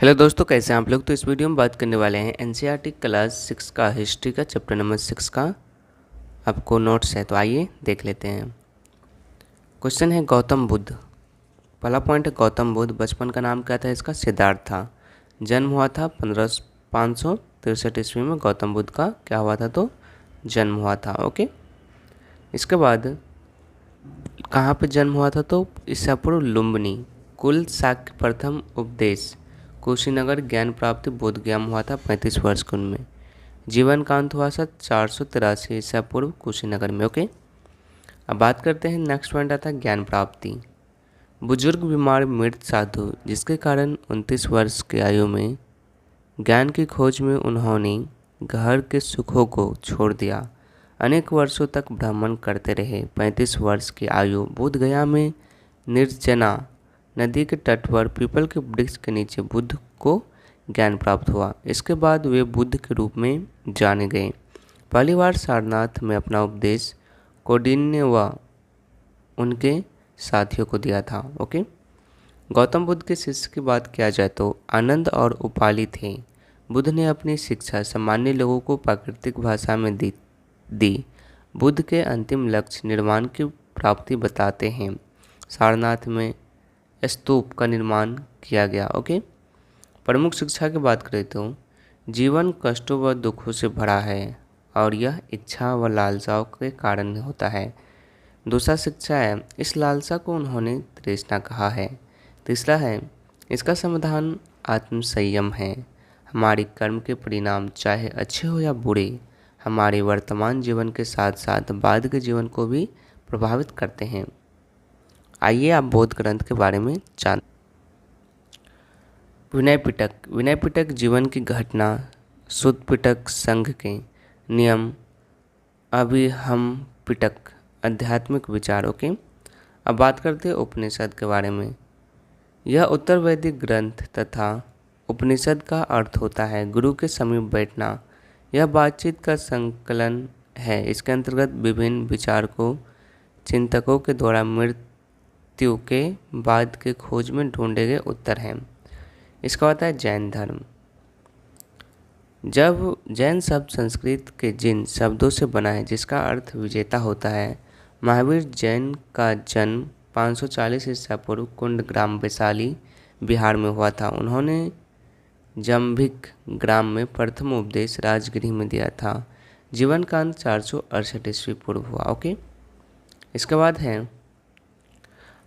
Hello दोस्तों, कैसे हैं आप लोग। तो इस वीडियो में बात करने वाले हैं एनसीईआरटी क्लास 6 का हिस्ट्री का चैप्टर नंबर 6 का आपको नोट्स है। तो आइए देख लेते हैं। क्वेश्चन है गौतम बुद्ध। पहला पॉइंट है गौतम बुद्ध। बचपन का नाम क्या था इसका? सिद्धार्थ था। जन्म हुआ था 563 ईस्वी में गौतम बुद्ध का क्या हुआ था? तो जन्म हुआ था। ओके, इसके बाद कहाँ पे जन्म हुआ था? तो ईसा पूर्व लुम्बिनी। कुल शाक्य प्रथम उपदेश कुशीनगर। ज्ञान प्राप्ति बोध गया हुआ था 35 वर्ष की उम्र में। जीवन का अंत हुआ था 483 ईसा पूर्व कुशीनगर में। ओके, अब बात करते हैं। नेक्स्ट पॉइंट आता है ज्ञान प्राप्ति। बुजुर्ग बीमार मृत साधु, जिसके कारण 29 वर्ष की आयु में ज्ञान की खोज में उन्होंने घर के सुखों को छोड़ दिया। अनेक वर्षों तक भ्रमण करते रहे। 35 वर्ष की आयु बोध गया में निर्जना नदी के तट पर पीपल के वृक्ष के नीचे बुद्ध को ज्ञान प्राप्त हुआ। इसके बाद वे बुद्ध के रूप में जाने गए। पहली बार सारनाथ में अपना उपदेश कौंडिन्य व उनके साथियों को दिया था। ओके, गौतम बुद्ध के शिष्य की बात किया जाए तो आनंद और उपाली थे। बुद्ध ने अपनी शिक्षा सामान्य लोगों को प्राकृतिक भाषा में दी। बुद्ध के अंतिम लक्ष्य निर्वाण की प्राप्ति बताते हैं। सारनाथ में स्तूप का निर्माण किया गया। ओके, प्रमुख शिक्षा की बात करें तो जीवन कष्टों व दुखों से भरा है और यह इच्छा व लालसाओं के कारण होता है। दूसरा शिक्षा है इस लालसा को उन्होंने तृष्णा कहा है। तीसरा है इसका समाधान आत्मसंयम है। हमारी कर्म के परिणाम चाहे अच्छे हो या बुरे हमारे वर्तमान जीवन के साथ साथ बाद के जीवन को भी प्रभावित करते हैं। आइए आप बौद्ध ग्रंथ के बारे में जान। विनय पिटक। विनय पिटक जीवन की घटना, सुत पिटक संघ के नियम, अभिहम पिटक आध्यात्मिक विचारों के। अब बात करते हैं उपनिषद के बारे में। यह उत्तर वैदिक ग्रंथ तथा उपनिषद का अर्थ होता है गुरु के समीप बैठना। यह बातचीत का संकलन है। इसके अंतर्गत विभिन्न विचारकों चिंतकों के द्वारा मृत्यु के बाद के खोज में ढूंढे गए उत्तर हैं। इसका होता है जैन धर्म। जब जैन शब्द संस्कृत के जिन शब्दों से बना है जिसका अर्थ विजेता होता है। महावीर जैन का जन्म 540 ईसा पूर्व कुंड ग्राम वैशाली बिहार में हुआ था। उन्होंने जंभिक ग्राम में प्रथम उपदेश राजगृह में दिया था। जीवन का अंत 468 ईस्वी पूर्व हुआ। ओके, इसके बाद है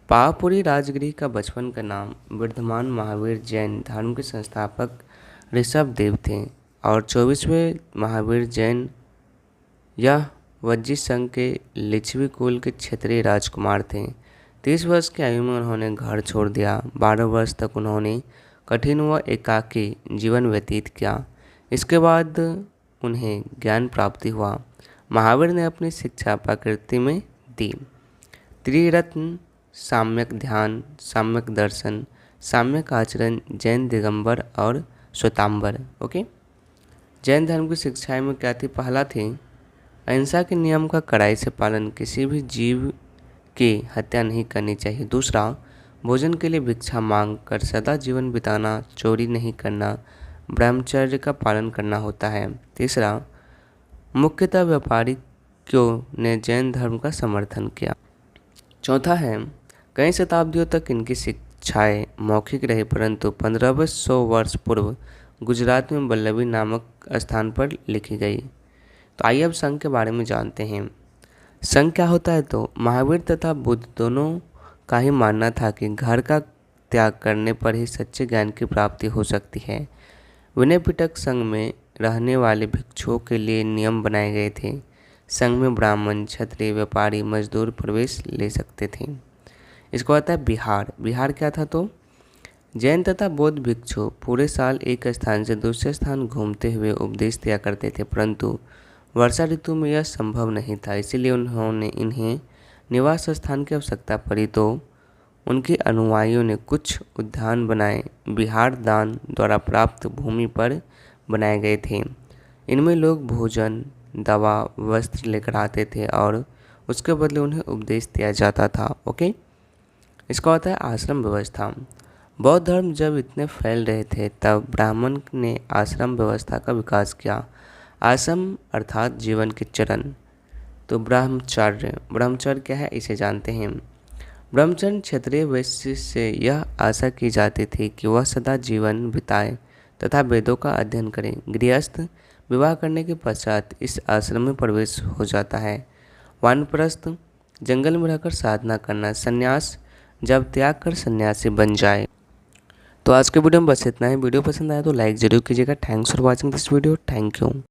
पावापुरी राजगृह का बचपन का नाम वर्धमान। महावीर जैन धर्म के संस्थापक ऋषभ देव थे और 24वें महावीर जैन यह वज्जी संघ के लिच्छवी कुल के क्षत्रिय राजकुमार थे। 30 वर्ष की आयु में उन्होंने घर छोड़ दिया। 12 वर्ष तक उन्होंने कठिन व एकाकी जीवन व्यतीत किया। इसके बाद उन्हें ज्ञान प्राप्ति हुआ। महावीर ने अपनी शिक्षा प्रकृति में दी। त्रिरत्न साम्यक ध्यान, साम्यक दर्शन, साम्यक आचरण, जैन दिगंबर और श्वेतांबर। ओके, जैन धर्म की शिक्षाएं में क्या थी? पहला थी अहिंसा के नियम का कड़ाई से पालन, किसी भी जीव की हत्या नहीं करनी चाहिए। दूसरा, भोजन के लिए भिक्षा मांग कर सदा जीवन बिताना, चोरी नहीं करना, ब्रह्मचर्य का पालन करना होता है। तीसरा, मुख्यतः व्यापारियों ने जैन धर्म का समर्थन किया। चौथा है कई शताब्दियों तक इनकी शिक्षाएं मौखिक रही, परंतु 1500 वर्ष पूर्व गुजरात में वल्लभी नामक स्थान पर लिखी गई। तो आइए अब संघ के बारे में जानते हैं। संघ क्या होता है? तो महावीर तथा बुद्ध दोनों का ही मानना था कि घर का त्याग करने पर ही सच्चे ज्ञान की प्राप्ति हो सकती है। विनय पिटक संघ में रहने वाले भिक्षुओं के लिए नियम बनाए गए थे। संघ में ब्राह्मण, क्षत्रिय, व्यापारी, मजदूर प्रवेश ले सकते थे। इसको आता है बिहार। बिहार क्या था? तो जैन तथा बौद्ध भिक्षु पूरे साल एक स्थान से दूसरे स्थान घूमते हुए उपदेश दिया करते थे, परंतु वर्षा ऋतु में यह संभव नहीं था। इसीलिए उन्होंने इन्हें निवास स्थान की आवश्यकता पड़ी तो उनके अनुयायियों ने कुछ उद्यान बनाए। बिहार दान द्वारा प्राप्त भूमि पर बनाए गए थे। इनमें लोग भोजन, दवा, वस्त्र लेकर आते थे और उसके बदले उन्हें उपदेश दिया जाता था। ओके, इसका होता है आश्रम व्यवस्था। बौद्ध धर्म जब इतने फैल रहे थे तब ब्राह्मण ने आश्रम व्यवस्था का विकास किया। आश्रम अर्थात जीवन के चरण। तो ब्रह्मचर्य क्या है इसे जानते हैं। ब्रह्मचर्य क्षत्रिय वैश्य से यह आशा की जाती थी कि वह सदा जीवन बिताए तथा वेदों का अध्ययन करें। गृहस्थ विवाह करने के पश्चात इस आश्रम में प्रवेश हो जाता है। वानप्रस्थ जंगल में रहकर साधना करना। संन्यास जब त्याग कर सन्यासी बन जाए। तो आज के वीडियो में बस इतना ही। वीडियो पसंद आया तो लाइक जरूर कीजिएगा। Thanks for watching this video. Thank you.